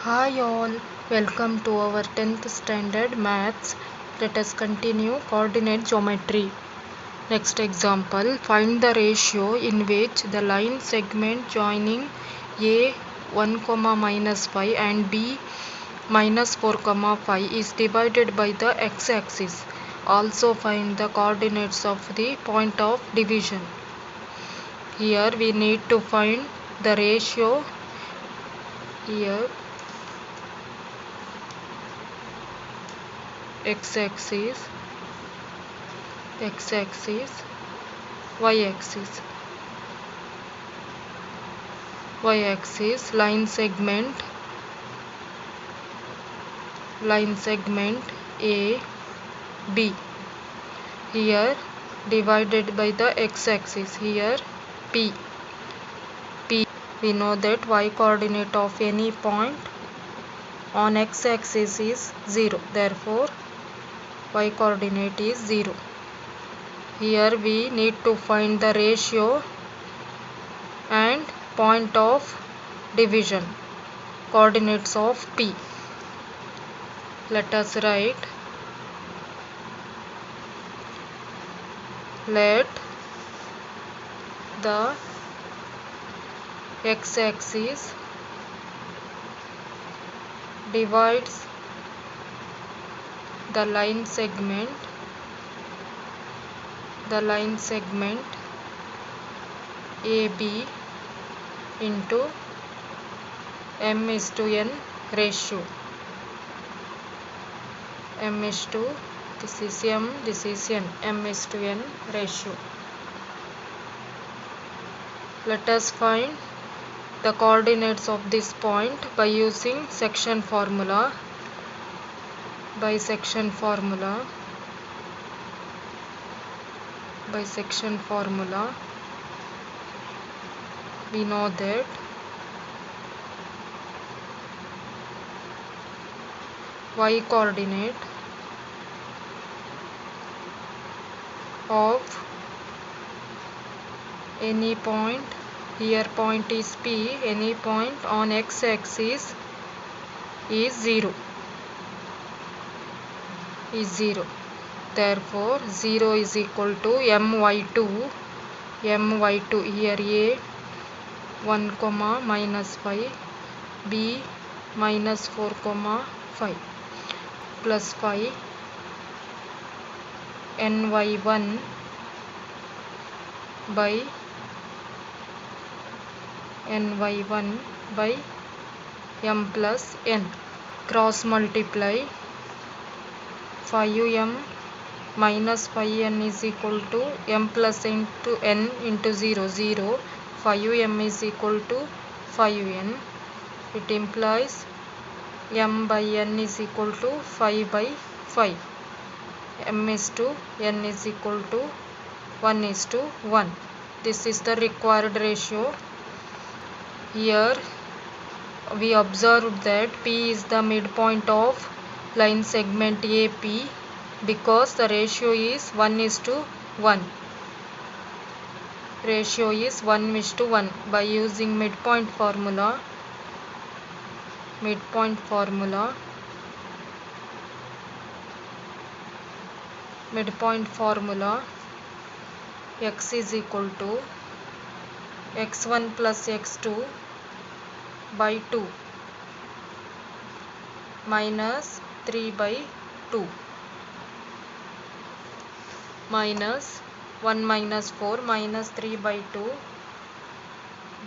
Hi all, welcome to our 10th standard maths. Let us continue coordinate geometry. Next example, find the ratio in which the line segment joining A 1, minus 5 and B minus 4, 5 is divided by the x-axis. Also find the coordinates of the point of division. Here we need to find the ratio. Here x-axis, y-axis, y-axis, line segment A, B. Here divided by the x-axis, here P. We know that y coordinate of any point on x-axis is 0. Therefore, y coordinate is 0. Here we need to find the ratio and point of division, coordinates of P. Let us write, let the x-axis divides the line segment AB into m:n ratio. This is m, this is n, m:n ratio. Let us find the coordinates of this point by using section formula. By section formula, we know that y coordinate of any point, here point is P, any point on x-axis is 0. Therefore, 0 is equal to my2. Here A 1, minus 5, B minus 4, 5 plus 5 ny1 by m plus n. Cross multiply 5m minus 5n is equal to m plus into n into 0. 5m is equal to 5n. It implies m by n is equal to 5 by 5. m is to n is equal to 1 is to 1. This is the required ratio. Here we observed that P is the midpoint of line segment AP because the ratio is 1 is to 1. Ratio is 1 is to 1. By using midpoint formula, x is equal to x1 plus x2 by 2 minus 3 by 2 minus 1 minus 4 minus 3 by 2.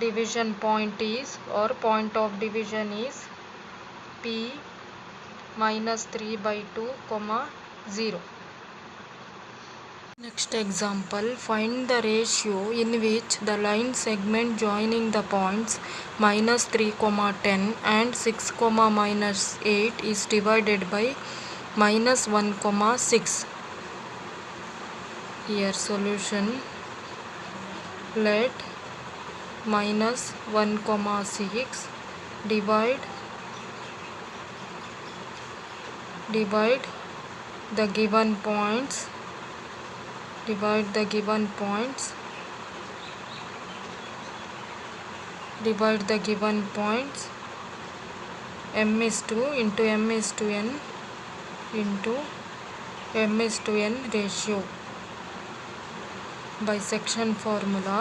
Division point is, or point of division is P minus 3 by 2, 0. Next example, find the ratio in which the line segment joining the points minus 3, 10 and 6, minus 8 is divided by minus 1, 6. Here solution, let minus 1, 6 divide the given points divide the given points m is to into m is to n into m is to n ratio. Bisection formula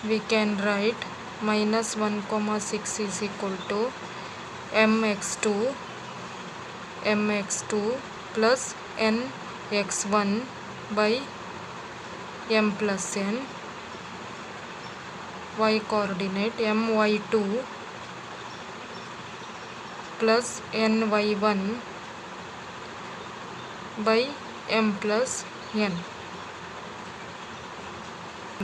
we can write minus 1 comma 6 is equal to mx2 plus nx1 by m plus n. Y coordinate my2 plus ny1 by m plus n.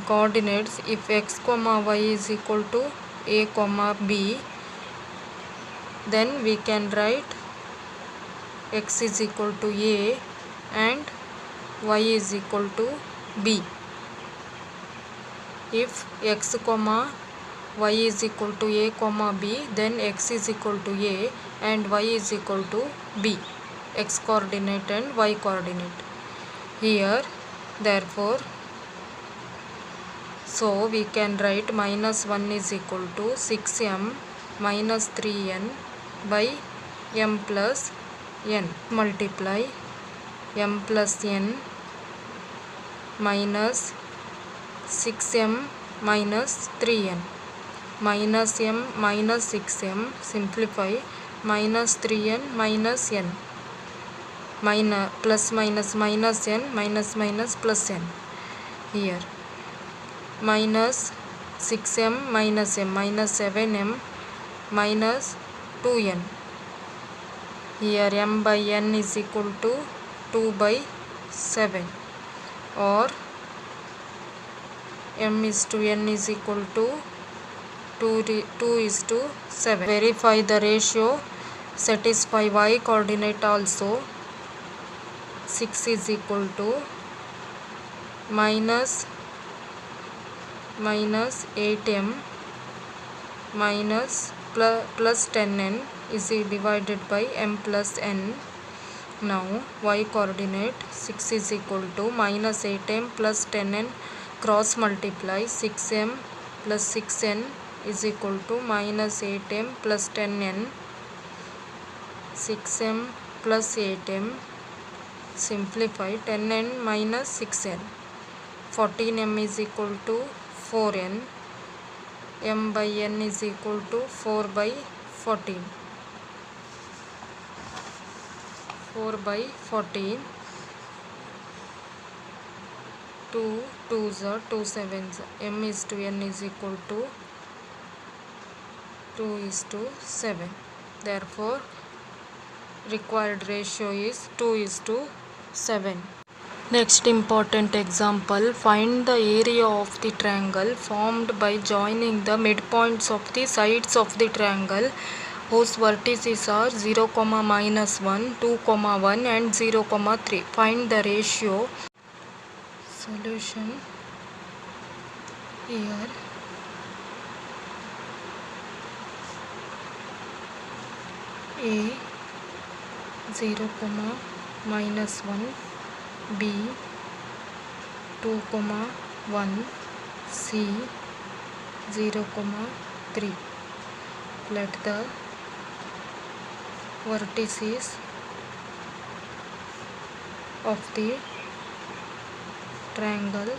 Coordinates, if x comma y is equal to a comma b, then we can write x is equal to a and y is equal to b. If x comma y is equal to a comma b, then x is equal to a and y is equal to b, x coordinate and y coordinate. Here therefore, so we can write minus 1 is equal to 6m minus 3n by m plus n. Multiply m plus n minus 6m minus 3n minus m minus 6m, simplify minus 3n minus n, minus plus minus minus n minus minus plus n. Here minus 6m minus m minus 7m minus 2n. Here m by n is equal to 2 by 7 or m is to n is equal to 2 is to 7. Verify the ratio, satisfy y coordinate also. 6 is equal to minus 8m minus plus 10n is divided by m plus n. Now y coordinate 6 is equal to minus 8m plus 10n, cross multiply 6m plus 6n is equal to minus 8m plus 10n, 6m plus 8m, simplify 10n minus 6n, 14m is equal to 4n, m by n is equal to 4 by 14, 4 by 14, 2 2s are 2 7s, m is to n is equal to 2 is to 7. Therefore required ratio is 2 is to 7. Next important example, find the area of the triangle formed by joining the midpoints of the sides of the triangle whose vertices are 0, minus 1, 2, 1 and 0, 3. Find the ratio. Solution. Here A 0, minus 1, B 2, 1, C 0, 3. Let the vertices of the triangle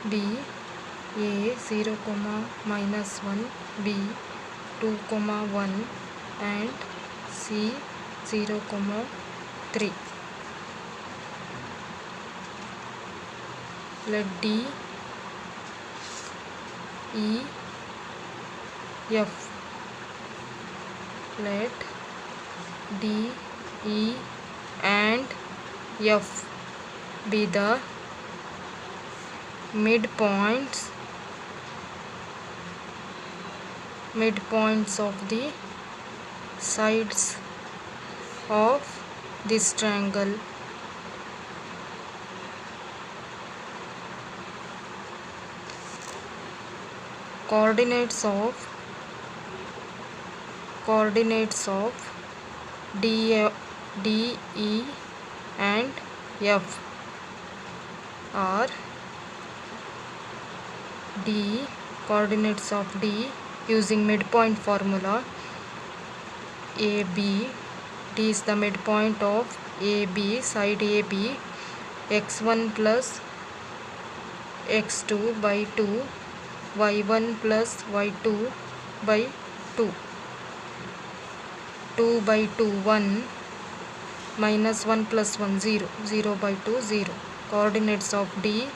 be A 0, minus 1, B 2, 1 and C 0, 3. Let D, E, F. Let D, E and F be the midpoints of the sides of this triangle. Coordinates of D, E and F are D, coordinates of D using midpoint formula. AB, D is the midpoint of AB, side AB, x1 plus x2 by 2, y1 plus y2 by 2, 2 by 2 1, minus 1 plus 1 0, 0 by 2 0. Coordinates of D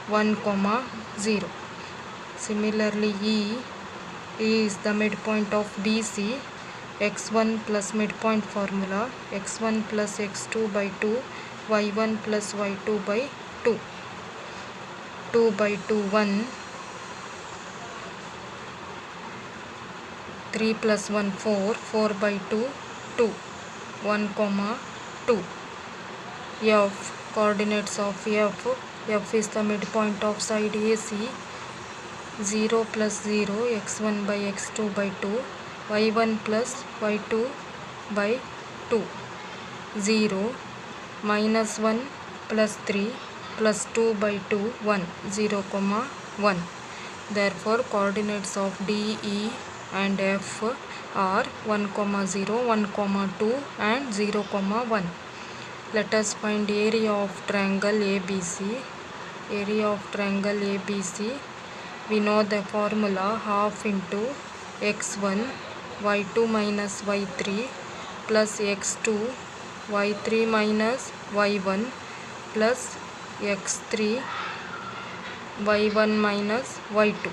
1, 0. Similarly E is the midpoint of BC, x1 plus midpoint formula, x1 plus x2 by 2, y1 plus y2 by 2, 2 by 2 1, 3 plus 1 4, 4 by 2 2, 1, 2. F, coordinates of F is the midpoint of side AC, 0 plus 0, x1 by x2 by 2, y1 plus y2 by 2, 0, minus 1 plus 3 plus 2 by 2 1, 0, 1. Therefore coordinates of D, E and F are 1, 0, 1, 2 and 0, 1. Let us find area of triangle ABC. Area of triangle ABC, we know the formula half into x1 y2 minus y3 plus x2 y3 minus y1 plus x3 y1 minus y2.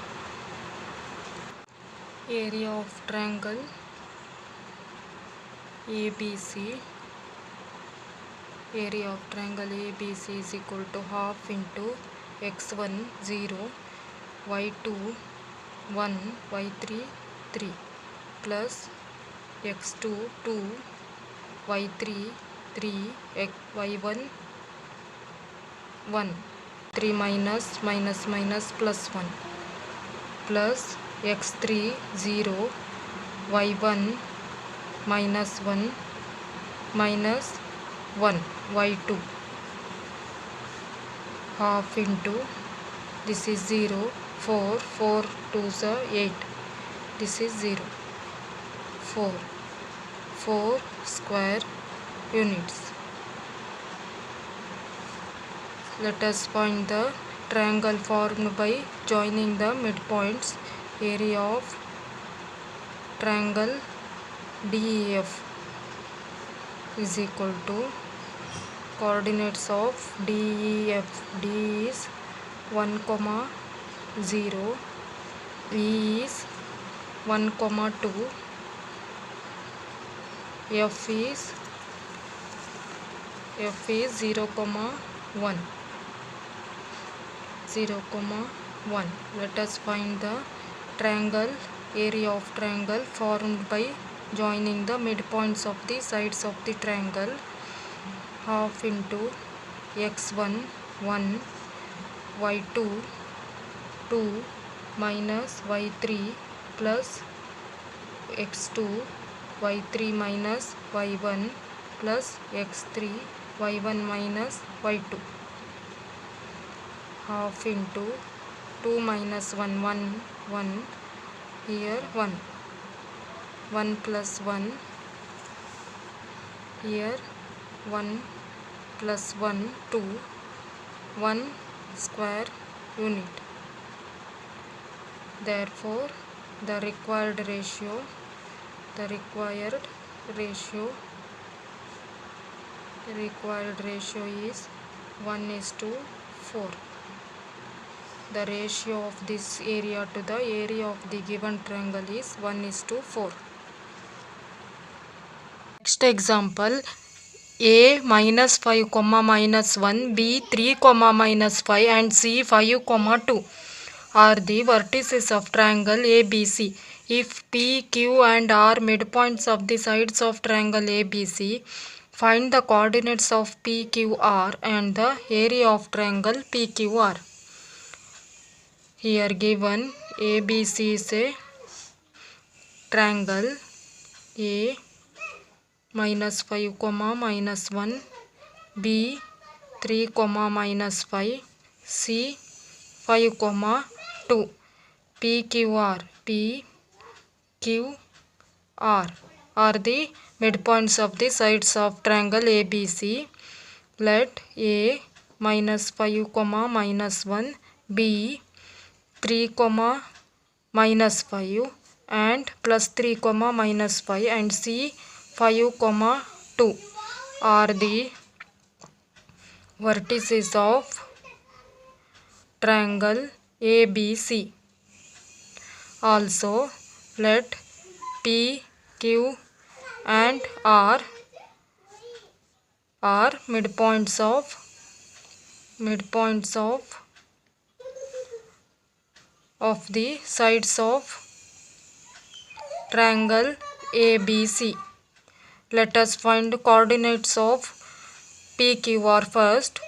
Area of triangle ABC, area of triangle ABC is equal to half into x1 0, y2 1, y3 3 plus x2 2, y3 3, y1 1, 3 minus plus 1 plus x3 0, y1 minus 1 minus 1, y2 half into, this is 0, 4, 4 2s are 8, this is 0, 4, 4 square units. Let us find the triangle formed by joining the midpoints. Area of triangle DEF is equal to coordinates of DEF. D is 1, 0, E is 1, 2, F is 0, 1, 0, 1. Let us find the triangle, area of triangle formed by joining the midpoints of the sides of the triangle. Half into x1 1, y2 2 minus y3 plus x2 y3 minus y1 plus x3 y1 minus y2, half into 2 minus 1 1, 1, here 1, 1 plus 1, here 1 plus 1 2, 1 square unit. Therefore the required ratio is 1:4. The ratio of this area to the area of the given triangle is 1:4. Next example, A minus 5, minus 1, B 3, minus 5 and C 5, 2 are the vertices of triangle ABC. If P, Q and R midpoints of the sides of triangle ABC, find the coordinates of PQR and the area of triangle PQR. Here given ABC is a triangle. A minus 5, minus 1, B 3, minus 5, C 5, 2. PQR are the midpoints of the sides of triangle ABC. Let A minus 5 comma minus 1, B 3 comma minus 5 and plus 3 comma minus 5 and C 5 comma 2 are the vertices of triangle ABC. Also, let P, Q and R are midpoints of the sides of triangle ABC. Let us find coordinates of PQR first.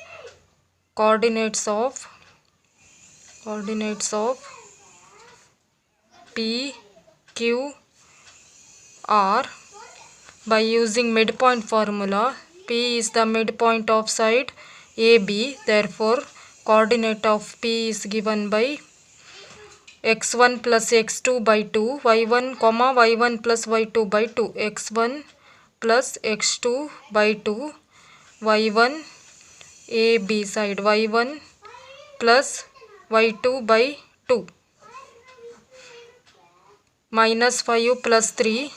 Coordinates of PQR by using midpoint formula. P is the midpoint of side AB. Therefore, coordinate of P is given by x1 plus x2 by 2, y1 comma y1 plus y2 by 2, x1 plus x2 by 2, y1 AB side, y1 plus y2 by 2, minus 5 plus 3,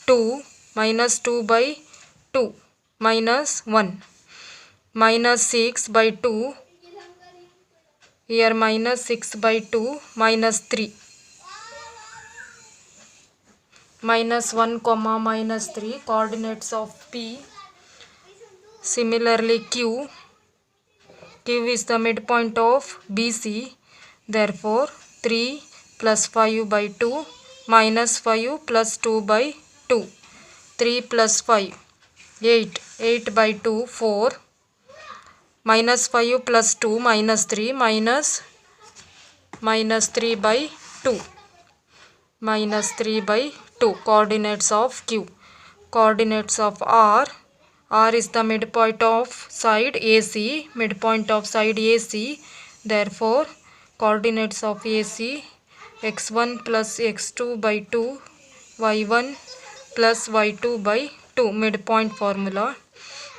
2, minus 2 by 2, minus 1, minus 6 by 2, here minus 6 by 2, minus 3, minus 1 comma minus 3, coordinates of P. Similarly Q is the midpoint of BC. Therefore 3 plus 5 by 2 minus 5 plus 2 by 2, 3 plus 5 8 by 2 4, minus 5 plus 2 minus 3 minus 3 by 2, minus 3 by 2, coordinates of Q. Coordinates of R is the midpoint of side AC, therefore coordinates of AC x1 plus x2 by 2, y1 plus y2 by 2, midpoint formula,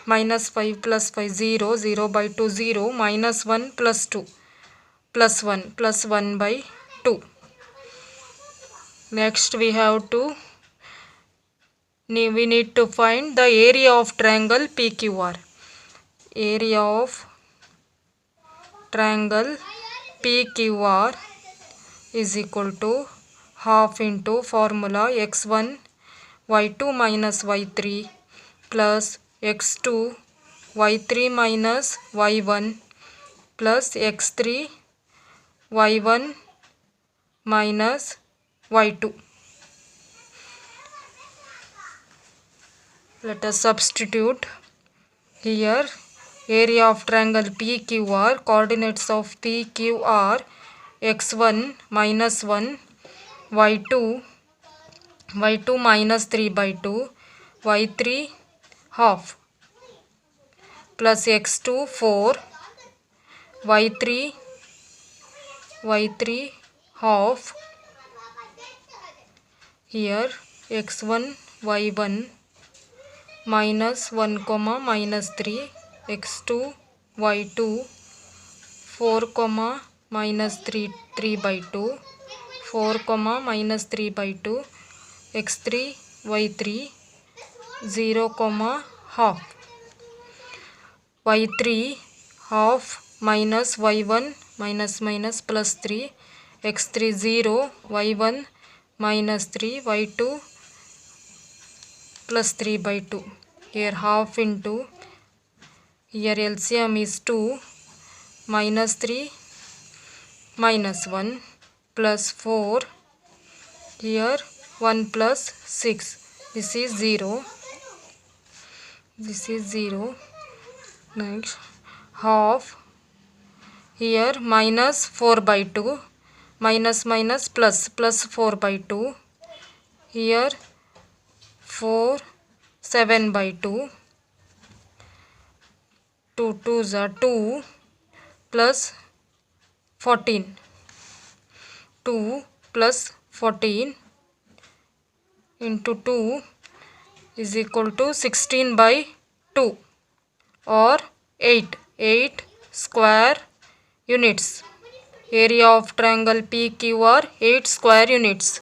minus 5 plus 5 0, 0 by 2 0, minus 1 plus 2 plus 1 plus 1 by 2. Next we need to find the area of triangle PQR. Area of triangle PQR is equal to half into formula x1 y2 minus y3 plus x2 y3 minus y1 plus x3 y1 minus y2. Let us substitute here area of triangle PQR, coordinates of PQR x1 minus 1, y2 minus 3 by 2, y3 half plus x2 4, y3 half, here x1 y1 minus 1 comma minus 3, x2 y2 4 comma minus 3 by 2, 4 comma minus 3 by 2, x3 y3 0 comma half, y3 half minus y1 minus plus 3, x3 0, y1 minus 3, y2 plus 3 by 2. Here half into, here LCM is 2, minus 3 minus 1 plus 4, here 1 plus 6, this is 0, next half, here minus 4 by 2, minus plus 4 by 2, here 4 7 by 2, 2 2s are 2 plus 14, 2 plus 14 into 2 is equal to 16 by 2 or 8 square units. Area of triangle PQ are 8 square units.